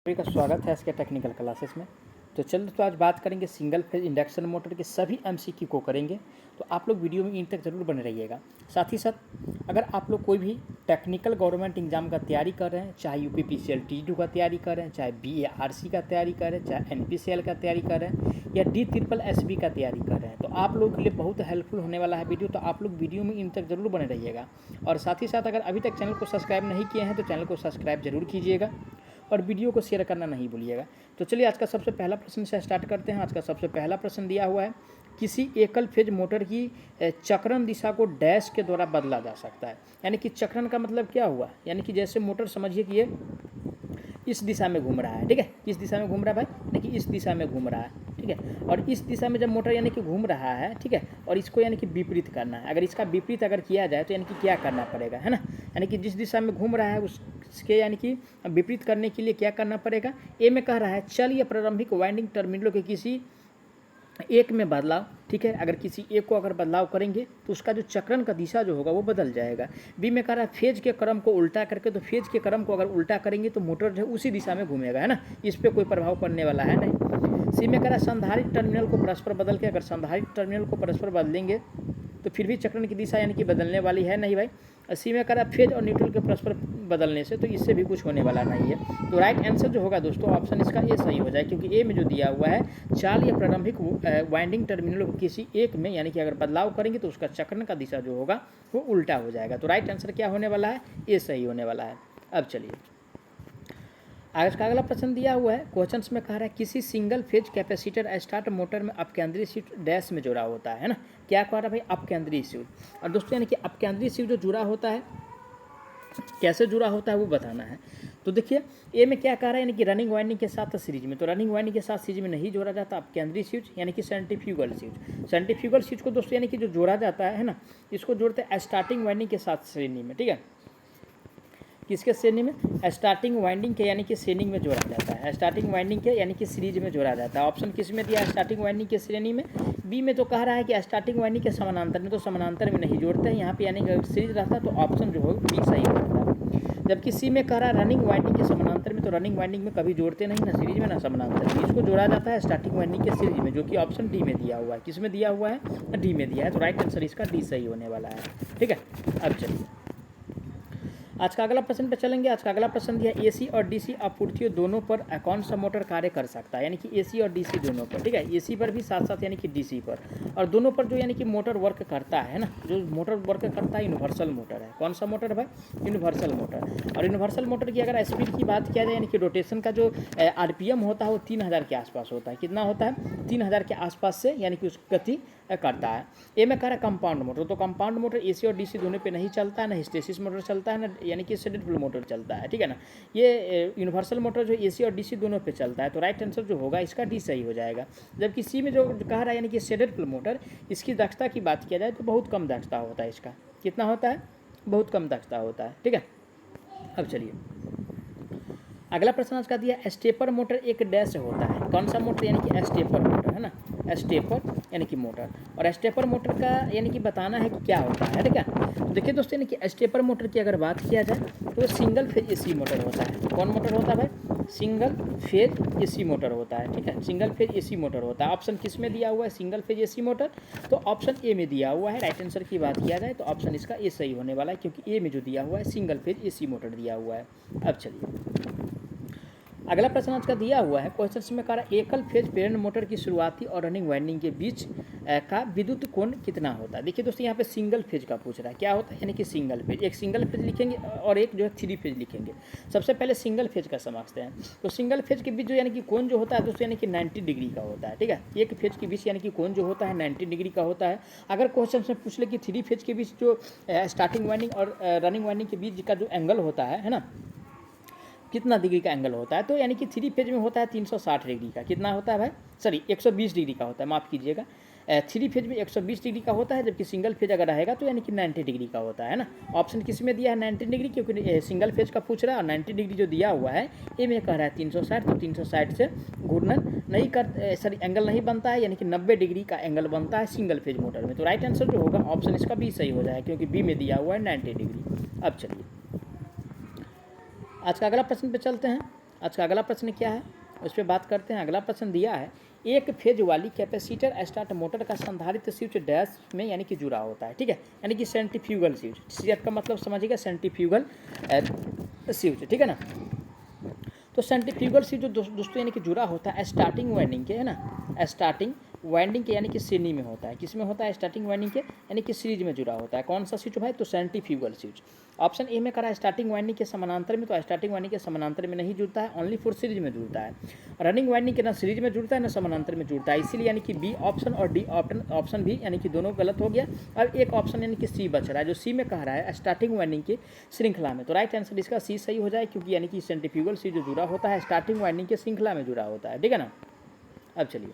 सभी का स्वागत है इसके टेक्निकल क्लासेस में। तो चलिए तो आज बात करेंगे सिंगल फेज इंडक्शन मोटर के सभी एमसीक्यू को करेंगे। तो आप लोग वीडियो में इन तक ज़रूर बने रहिएगा। साथ ही साथ अगर आप लोग कोई भी टेक्निकल गवर्नमेंट एग्जाम का तैयारी कर रहे हैं, चाहे यूपीपीसीएल T2 का तैयारी कर रहे हैं, चाहे BARC का तैयारी कर रहे हैं, चाहे NPCL का तैयारी कर रहे हैं या DSSB का तैयारी कर रहे हैं, तो आप लोगों के लिए बहुत हेल्पफुल होने वाला है वीडियो। तो आप लोग वीडियो में इन तक ज़रूर बने रहिएगा। और साथ ही साथ अगर अभी तक चैनल को सब्सक्राइब नहीं किए हैं तो चैनल को सब्सक्राइब जरूर कीजिएगा और वीडियो को शेयर करना नहीं भूलिएगा। तो चलिए आज का सबसे पहला प्रश्न से स्टार्ट करते हैं। आज का सबसे पहला प्रश्न दिया हुआ है, किसी एकल फेज मोटर की चक्रण दिशा को डैश के द्वारा बदला जा सकता है। यानी कि चक्रण का मतलब क्या हुआ, यानी कि जैसे मोटर समझिए कि ये इस दिशा में घूम रहा है, ठीक है। किस दिशा में घूम रहा है भाई, यानी कि इस दिशा में घूम रहा है, ठीक है। और इस दिशा में जब मोटर यानी कि घूम रहा है, ठीक है, और इसको यानी कि विपरीत करना है। अगर इसका विपरीत अगर किया जाए तो यानी कि क्या करना पड़ेगा, है ना। यानी कि जिस दिशा में घूम रहा है उसके यानी कि विपरीत करने के लिए क्या करना पड़ेगा। ए में कह रहा है चल या प्रारंभिक वाइंडिंग टर्मिनलों के किसी एक में बदलाव, ठीक है। अगर किसी एक को अगर बदलाव करेंगे तो उसका जो चक्रण का दिशा जो होगा वो बदल जाएगा। बी में कह रहा है फेज के क्रम को उल्टा करके, तो फेज के क्रम को अगर उल्टा करेंगे तो मोटर जो है उसी दिशा में घूमेगा, है ना, इस पर कोई प्रभाव पड़ने वाला है नहीं। सी में कह रहा है संधारित टर्मिनल को परस्पर बदल के, अगर संधारित टर्मिनल को परस्पर बदलेंगे तो फिर भी चक्रण की दिशा यानी कि बदलने वाली है नहीं भाई। सी में कह रहा है फेज और न्यूट्रल के परस्पर बदलने से, तो इससे भी कुछ होने वाला नहीं है। तो राइट आंसर जो होगा दोस्तों ऑप्शन इसका ए सही हो जाए, क्योंकि ए में जो दिया हुआ है चाल या प्रारंभिक वाइंडिंग टर्मिनलों को किसी एक में यानी कि अगर बदलाव करेंगे तो उसका चक्रण का दिशा जो होगा वो उल्टा हो जाएगा। तो राइट आंसर क्या होने वाला है, ए सही होने वाला है। अब चलिए आज का अगला प्रश्न दिया हुआ है, क्वेश्चंस में कह रहा है किसी single phase capacitor start motor में अपकेंद्रीय स्विच डैश में जुड़ा होता है ना। क्या कह रहा है भाई, अपकेंद्रीय स्विच। और दोस्तों यानी कि अपकेंद्रीय स्विच जो जुड़ा होता है कैसे जुड़ा होता है वो बताना है। तो देखिए ए में क्या कह रहा है, यानी कि रनिंग वाइंडिंग के साथ सीरीज में, तो रनिंग वाइंडिंग के साथ सीरीज में नहीं जोड़ा जाता अपकेंद्रीय स्विच यानी कि सेंट्रीफ्यूगल स्विच। सेंट्रीफ्यूगल स्विच को दोस्तों यानी कि जो जोड़ा जाता है ना, इसको जोड़ते हैं स्टार्टिंग वाइंडिंग के साथ श्रेणी में, ठीक है। किसके श्रेणी में, स्टार्टिंग वाइंडिंग के यानी कि श्रेणी में जोड़ा जाता है। स्टार्टिंग वाइंडिंग के यानी कि सीरीज में जोड़ा जाता है। ऑप्शन किस में दिया है, स्टार्टिंग वाइंडिंग के श्रेणी में। बी में तो कह रहा है कि स्टार्टिंग वाइंडिंग के समानांतर में, तो समानांतर में नहीं जोड़ते हैं यहाँ पे, यानी कि अगर सीरीज रहता तो ऑप्शन जो होगा बी सही होता है। जबकि सी में कह रहा है रनिंग वाइंडिंग के समानांतर में, तो रनिंग वाइंडिंग में कभी जोड़ते नहीं, ना सीरीज में ना समानांतर में, इसको जोड़ा जाता है स्टार्टिंग वाइंडिंग के सीरीज में, जो कि ऑप्शन डी में दिया हुआ है। किस में दिया हुआ है, डी में दिया है। तो राइट आंसर इसका डी सही होने वाला है, ठीक है। अब चलिए आज का अगला प्रश्न पे चलेंगे। आज का अगला प्रश्न दिया एसी और डीसी आपूर्तियों दोनों पर कौन सा मोटर कार्य कर सकता है, यानी कि एसी और डीसी दोनों पर, ठीक है। एसी पर भी साथ साथ यानी कि डीसी पर, और दोनों पर जो यानी कि मोटर वर्क करता है ना, जो मोटर वर्क करता है यूनिवर्सल मोटर है। कौन सा मोटर है भाई, यूनिवर्सल मोटर। और यूनिवर्सल मोटर की अगर स्पीड की बात किया जाए, यानी कि रोटेशन का जो RPM होता है वो 3000 के आसपास होता है। कितना होता है, 3000 के आसपास से यानी कि उसकी गति करता है। ए में कह रहा है कंपाउंड मोटर, तो कंपाउंड मोटर एसी और डीसी दोनों पे नहीं चलता है, ना हिस्टेसिस मोटर चलता है, ना यानी कि शेडेड फ्लो मोटर चलता है, ठीक है ना। ये यूनिवर्सल मोटर जो एसी और डीसी दोनों पे चलता है। तो राइट आंसर जो होगा इसका डी सही हो जाएगा। जबकि सी में जो कह रहा है यानी कि शेडेड फ्लो मोटर, इसकी दक्षता की बात किया जाए तो बहुत कम दक्षता होता है इसका। कितना होता है, बहुत कम दक्षता होता है, ठीक है। अब चलिए अगला प्रश्न आज का दिया स्टेपर मोटर एक डैश होता है। कौन सा मोटर, यानी कि स्टेपर मोटर, है ना, स्टेपर यानी कि मोटर। और स्टेपर मोटर का यानी कि बताना है कि क्या होता है, ठीक है। तो देखिए दोस्तों यानी कि स्टेपर मोटर की अगर बात किया जाए तो सिंगल फेज एसी मोटर होता है। कौन मोटर होता है भाई, सिंगल फेज एसी मोटर होता है, ठीक है। सिंगल फेज एसी मोटर होता है। ऑप्शन किस में दिया हुआ है, सिंगल फेज एसी मोटर, तो ऑप्शन ए में दिया हुआ है। राइट आंसर की बात किया जाए तो ऑप्शन इसका ए सही होने वाला है, क्योंकि ए में जो दिया हुआ है सिंगल फेज एसी मोटर दिया हुआ है। अब चलिए अगला प्रश्न आज का दिया हुआ है, क्वेश्चन में कह रहा है एकल फेज प्रेरण मोटर की शुरुआती और रनिंग वाइंडिंग के बीच का विद्युत कोण कितना होता है। देखिए दोस्तों यहाँ पे सिंगल फेज का पूछ रहा है, क्या होता है, यानी कि सिंगल फेज, एक सिंगल फेज लिखेंगे और एक जो है 3 फेज लिखेंगे। सबसे पहले सिंगल फेज का समझते हैं। तो सिंगल फेज के बीच जो यानी कि कोण जो होता है दोस्तों यानी कि 90 डिग्री का होता है, ठीक है। एक फेज के बीच यानी कि कोण जो होता है 90 डिग्री का होता है। अगर क्वेश्चन में पूछ ले कि 3 फेज के बीच जो स्टार्टिंग वाइंडिंग और रनिंग वाइंडिंग के बीच का जो एंगल होता है ना, कितना डिग्री का एंगल होता है, तो यानी कि 3 फेज में होता है 360 डिग्री का। कितना होता है भाई, सॉरी 120 डिग्री का होता है, माफ़ कीजिएगा। 3 फेज में 120 डिग्री का होता है, जबकि सिंगल फेज अगर रहेगा तो यानी कि 90 डिग्री का होता है ना। ऑप्शन किस में दिया है, 90 डिग्री, क्योंकि सिंगल फेज का पूछ रहा है। और 90 डिग्री जो दिया हुआ है ए में कह रहा है 360, तो 360 से घूर्णन नहीं कर, सॉरी एंगल नहीं बनता है, यानी कि 90 डिग्री का एंगल बनता है सिंगल फेज मोटर में। तो राइट आंसर जो होगा ऑप्शन इसका बी सही हो जाएगा, क्योंकि बी में दिया हुआ है 90 डिग्री। अब चलिए आज का अगला प्रश्न पे चलते हैं। आज का अगला प्रश्न क्या है उस पर बात करते हैं। अगला प्रश्न दिया है, एक फेज वाली कैपेसिटर स्टार्ट मोटर का संधारित्र स्विच डैश में यानी कि जुड़ा होता है। ठीक है, यानी कि सेंट्रीफ्यूगल स्विच, सीएफ का मतलब समझिएगा सेंट्रीफ्यूगल स्विच। ठीक है ना, तो सेंट्रीफ्यूगल स्विच जो दोस्तों यानी कि जुड़ा होता है स्टार्टिंग वाइंडिंग के, है ना, स्टार्टिंग वाइंडिंग के यानी कि श्रेणी में होता है। किस में होता है? स्टार्टिंग वाइंडिंग के यानी कि सीरीज में जुड़ा होता है। कौन सा स्विच भाई? तो सेंट्रीफ्यूगल स्विच। ऑप्शन ए में करा है स्टार्टिंग वाइंडिंग के समानांतर में, तो स्टार्टिंग वाइंडिंग के समानांतर में नहीं जुड़ता है, ओनली फॉर सीरीज में जुड़ता है। रनिंग वाइंडिंग के ना सीरीज में जुड़ता है ना समानांतर में जुड़ता है, इसीलिए यानी कि बी ऑप्शन और डी ऑप्शन भी यानी कि दोनों गलत हो गया। अब एक ऑप्शन यानी कि सी बच रहा है, जो सी में कह रहा है स्टार्टिंग वाइंडिंग की श्रृंखला में। तो राइट आंसर इसका सी सही हो जाए, क्योंकि यानी कि सेंट्रीफ्यूगल स्विच जो जुड़ा होता है स्टार्टिंग वाइंडिंग के श्रृंखला में जुड़ा होता है। ठीक है ना। अब चलिए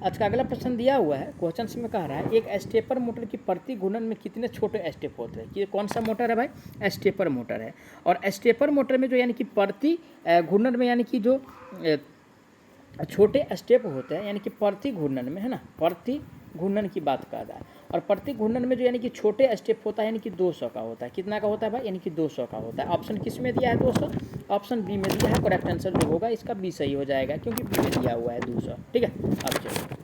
आज का अगला प्रश्न दिया हुआ है, क्वेश्चन में कह रहा है एक स्टेपर मोटर की प्रति घूर्णन में कितने छोटे स्टेप होते हैं। कि कौन सा मोटर है भाई? स्टेपर मोटर है। और स्टेपर मोटर में जो यानी कि प्रति घूर्णन में यानी कि जो छोटे स्टेप होते हैं यानी कि प्रति घूर्णन में, है ना, प्रति घूर्णन की बात कर रहा है। और प्रति घूर्णन में जो यानी कि छोटे स्टेप होता है यानी कि 200 का होता है। कितना का होता है भाई? यानी कि 200 का होता है। ऑप्शन किस में दिया है? 200। ऑप्शन बी में दिया है। करेक्ट आंसर जो होगा इसका बी सही हो जाएगा, क्योंकि बी में दिया हुआ है 200। ठीक है। अब चलिए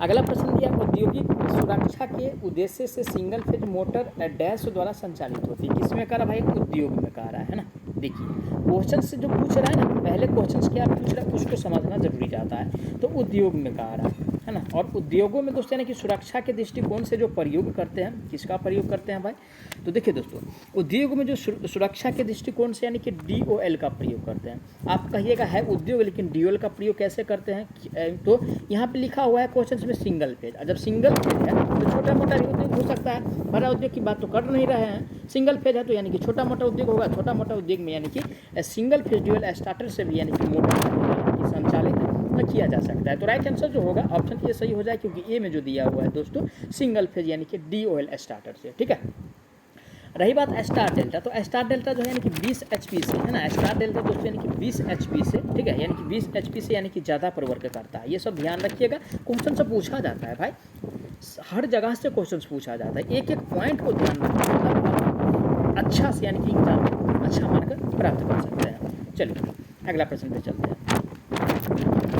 अगला प्रश्न दिया, औद्योगिक सुरक्षा के उद्देश्य से सिंगल फेज मोटर डैश द्वारा संचालित होती है। किसमें कह रहा भाई? उद्योग में कह रहा है ना। देखिए क्वेश्चन से जो पूछ रहा है ना, पहले क्वेश्चन क्या पूछ रहा है उसको समझना जरूरी जाता है। तो उद्योग में कह रहा है ना। और उद्योगों में दोस्तों यानी कि सुरक्षा के दृष्टिकोण से जो प्रयोग करते हैं, किसका प्रयोग करते हैं भाई? तो देखिए दोस्तों, उद्योग में जो सुरक्षा के दृष्टिकोण से यानी कि DOL का प्रयोग करते हैं। आप कहिएगा है उद्योग, लेकिन DOL का प्रयोग कैसे करते हैं? तो यहाँ पे लिखा हुआ है क्वेश्चन में सिंगल फेज। जब सिंगल फेज है तो छोटा मोटा भी उद्योग हो सकता है, बड़ा उद्योग की बात तो कर नहीं रहे हैं। सिंगल फेज है तो यानी कि छोटा मोटा उद्योग होगा। छोटा मोटा उद्योग में यानी कि सिंगल फेज ड्यूल स्टार्टर से भी यानी कि मोटर संचालित किया जा सकता है। तो राइट आंसर जो होगा ऑप्शन ए सही हो जाए, क्योंकि ए में जो दिया हुआ है दोस्तों सिंगल फेज यानी कि DOL स्टार्टर से। ठीक है। रही बात स्टार डेल्टा, तो स्टार डेल्टा जो है यानी कि 20 HP से, है ना, स्टार डेल्टा दोस्तों यानी कि 20 HP से, ठीक है, यानी कि 20 HP से यानी कि ज़्यादा पर वर्क करता है। ये सब ध्यान रखिएगा, क्वेश्चन से पूछा जाता है भाई, हर जगह से क्वेश्चन पूछा जाता है। एक एक पॉइंट को ध्यान रखिएगा, अच्छा से यानी कि एग्जाम में अच्छा मार्क प्राप्त कर सकते हैं। चलिए अगला प्रश्न पे चलते हैं।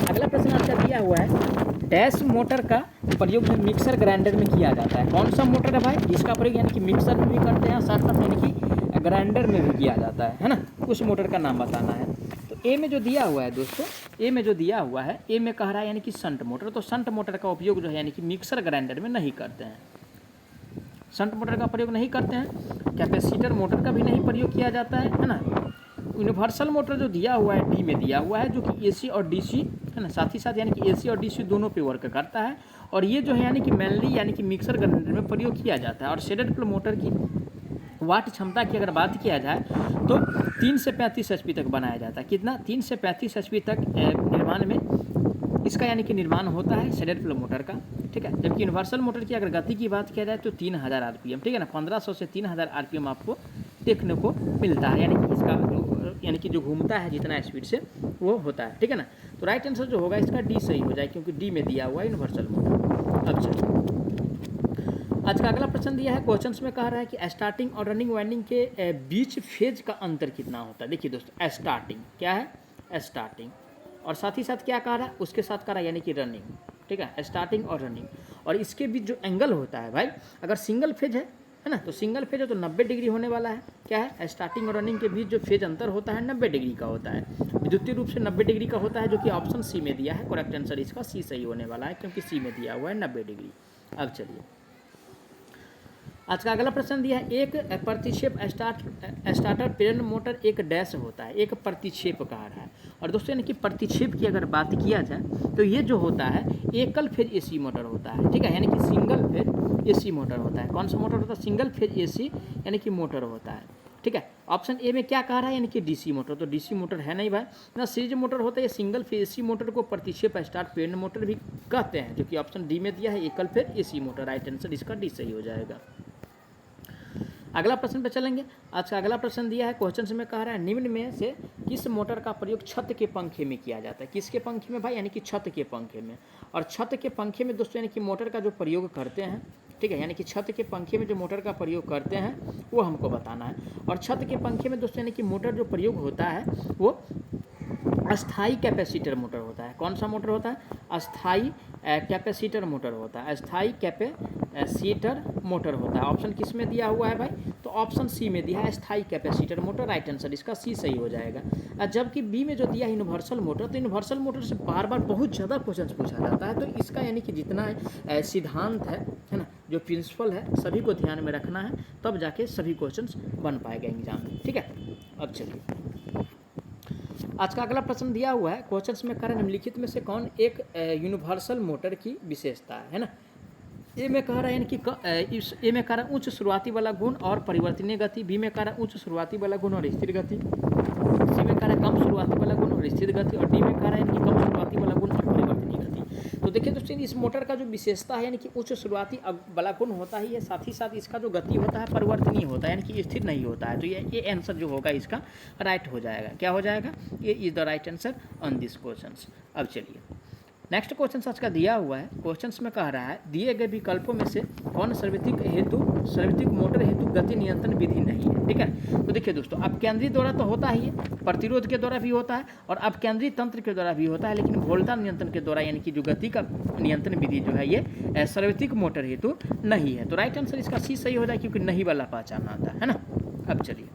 अगला प्रश्न आपका दिया हुआ है, डैश मोटर का प्रयोग मिक्सर ग्राइंडर में किया जाता है। कौन सा मोटर है भाई? जिसका प्रयोग यानी कि मिक्सर में भी करते हैं, साथ साथ यानी कि ग्राइंडर में भी किया जाता है ना। उस मोटर का नाम बताना है। तो ए में जो दिया हुआ है दोस्तों, ए में जो दिया हुआ है, ए में कह रहा है यानी कि शंट मोटर। तो शंट मोटर का उपयोग जो है यानी कि मिक्सर ग्राइंडर में नहीं करते हैं। शंट मोटर का प्रयोग नहीं करते हैं। कैपेसिटर मोटर का भी नहीं प्रयोग किया जाता है ना। यूनिवर्सल मोटर जो दिया हुआ है डी में दिया हुआ है, जो कि AC और DC, है ना, साथ ही साथ यानी कि AC और DC दोनों पे वर्क करता है। और ये जो है यानी कि मेनली यानी कि मिक्सर ग्राइंडर में प्रयोग किया जाता है। और शेडेड फ्लो मोटर की वाट क्षमता की अगर बात किया जाए तो 3 से 35 HP तक बनाया जाता है। कितना? 3 से 35 HP तक निर्माण में इसका यानी कि निर्माण होता है शेडेड फ्लो मोटर का। ठीक है। जबकि यूनिवर्सल मोटर की अगर गति की बात किया जाए तो 3000 RPM, ठीक है ना, 1500 से 3000 RPM आपको देखने को मिलता है। यानी कि इसका जो यानी कि जो घूमता है जितना स्पीड से वो होता है। ठीक है ना। तो राइट आंसर जो होगा इसका डी सही हो जाए, क्योंकि डी में दिया हुआ है यूनिवर्सल मोटर। अब चलिए आज का अगला प्रश्न दिया है, क्वेश्चन में कह रहा है कि स्टार्टिंग और रनिंग वाइंडिंग के बीच फेज का अंतर कितना होता है। देखिए दोस्तों, स्टार्टिंग क्या है? स्टार्टिंग, और साथ ही साथ क्या कह रहा है? उसके साथ कह रहा है यानी कि रनिंग। ठीक है, स्टार्टिंग और रनिंग। और इसके बीच जो एंगल होता है भाई, अगर सिंगल फेज है ना, तो सिंगल फेज है तो 90 डिग्री होने वाला है। क्या है? स्टार्टिंग और रनिंग के बीच जो फेज अंतर होता है 90 डिग्री का होता है। विद्युतीय रूप से 90 डिग्री का होता है, जो कि ऑप्शन सी में दिया है। करेक्ट आंसर इसका सी सही होने वाला है, क्योंकि सी में दिया हुआ है 90 डिग्री। अब चलिए आज का अगला प्रश्न दिया है, एक प्रतिक्षेप स्टार्टर प्रेरण मोटर एक डैश होता है। एक प्रतिक्षेप कहा रहा है। और दोस्तों यानी कि प्रतिक्षेप की अगर बात किया जाए तो ये जो होता है एकल फेज AC मोटर होता है। ठीक है, यानी कि सिंगल फेज AC मोटर होता है। कौन सा मोटर होता है? सिंगल फेज AC यानी कि मोटर होता है। ठीक है। ऑप्शन ए में क्या कह रहा है? यानी कि DC मोटर। तो DC मोटर है नहीं भाई ना, सीरीज मोटर होता है। सिंगल फेज AC मोटर को प्रतिक्षेप स्टार्ट प्रेरण मोटर भी कहते हैं, जो कि ऑप्शन डी में दिया है, एकल phase AC motor. Right answer इसका डी सही हो जाएगा। अगला प्रश्न पे चलेंगे। आज का अगला प्रश्न दिया है, क्वेश्चन में कह रहा है, निम्न में से किस मोटर का प्रयोग छत के पंखे में किया जाता है? किसके पंखे में भाई? यानी कि छत के पंखे में। और छत के पंखे में दोस्तों यानी कि मोटर का जो प्रयोग करते हैं ठीक है, यानी कि छत के पंखे में जो मोटर का प्रयोग करते हैं वो हमको बताना है। और छत के पंखे में दोस्तों यानी कि मोटर जो प्रयोग होता है वो अस्थाई कैपेसिटर मोटर होता है। कौन सा मोटर होता है? अस्थाई कैपेसिटर मोटर होता है। अस्थाई कैपेसिटर मोटर होता है। ऑप्शन किस में दिया हुआ है भाई? तो ऑप्शन सी में दिया है अस्थाई कैपेसिटर मोटर, राइट आंसर इसका सी सही हो जाएगा। जबकि बी में जो दिया है यूनिवर्सल मोटर, तो यूनिवर्सल मोटर से बार बार बहुत ज़्यादा क्वेश्चन पूछा जाता है, तो इसका यानी कि जितना सिद्धांत है ना, जो प्रिंसिपल है, सभी को ध्यान में रखना है, तब जाके सभी क्वेश्चन बन पाएगा एग्जाम में। ठीक है, अब चलिए आज का अगला प्रश्न दिया हुआ है, क्वेश्चंस में कह रहे हैं निम्नलिखित में से कौन एक यूनिवर्सल मोटर की विशेषता है ना। ए में कह रहा है कि ए में कह रहा है उच्च शुरुआती वाला गुण और परिवर्तनीय गति, बी में कह रहा है उच्च शुरुआती वाला गुण और स्थिर गति, सी में कह रहा है कम शुरुआती वाला गुण और स्थिर गति, और डी में कह रहा है कि कम शुरुआती वाला गुण और परिवर्तनीय गति। तो देखिए दोस्तों इस मोटर का जो विशेषता है यानी कि उच्च शुरुआती वाला गुण होता ही है, साथ ही साथ इसका जो गति होता है परिवर्तनीय होता है, यानी कि स्थिर नहीं होता है। तो ये आंसर जो होगा इसका राइट हो जाएगा। क्या हो जाएगा? ये is the right answer on this question. अब चलिए नेक्स्ट क्वेश्चन आज का दिया हुआ है, क्वेश्चंस में कह रहा है दिए गए विकल्पों में से कौन सर्वैतिक मोटर हेतु गति नियंत्रण विधि नहीं है। ठीक है, तो देखिए दोस्तों अपकेंद्रीय द्वारा तो होता ही है, प्रतिरोध के द्वारा भी होता है और अपकेंद्रीय तंत्र के द्वारा भी होता है, लेकिन वोल्टा नियंत्रण के द्वारा यानी कि जो गति का नियंत्रण विधि जो है ये सर्वैतिक मोटर हेतु नहीं है। तो राइट आंसर इसका सी सही हो जाए, क्योंकि नहीं वाला पहचान आता है ना। अब चलिए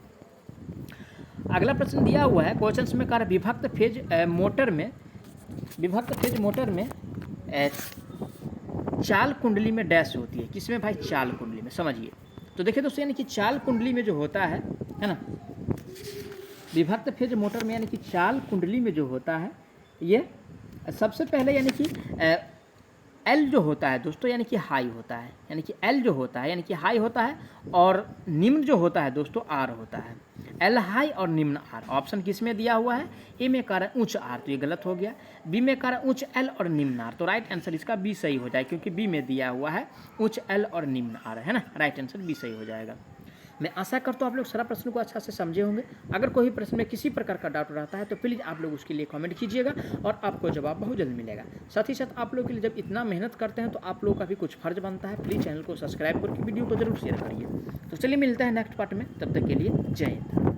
अगला प्रश्न दिया हुआ है, क्वेश्चंस में कह रहा है विभक्त फेज मोटर में चाल कुंडली में डैश होती है। किसमें भाई? चाल कुंडली में। समझिए तो देखिए दोस्तों यानी कि चाल कुंडली में जो होता है ना, विभक्त फेज मोटर में यानी कि चाल कुंडली में जो होता है ये सबसे पहले यानी कि एल जो होता है दोस्तों यानी कि हाई होता है, यानी कि एल जो होता है यानी कि हाई होता है, और निम्न जो होता है दोस्तों आर होता है। एल हाई और निम्न आर। ऑप्शन किस में दिया हुआ है? ए में कह रहा है उच्च आर, तो ये गलत हो गया। बी में कह रहा है उच्च एल और निम्न आर, तो राइट आंसर इसका बी सही हो जाए, क्योंकि बी में दिया हुआ है उच्च एल और निम्न आर है ना। राइट आंसर बी सही हो जाएगा। मैं आशा करता हूँ आप लोग सारा प्रश्न को अच्छा से समझे होंगे। अगर कोई प्रश्न में किसी प्रकार का डाउट रहता है तो प्लीज़ आप लोग उसके लिए कमेंट कीजिएगा और आपको जवाब बहुत जल्द मिलेगा। साथ ही साथ आप लोग के लिए जब इतना मेहनत करते हैं तो आप लोगों का भी कुछ फर्ज बनता है, प्लीज़ चैनल को सब्सक्राइब करके वीडियो को जरूर शेयर करिए। तो चलिए मिलते हैं नेक्स्ट पार्ट में, तब तक के लिए जय हिंद।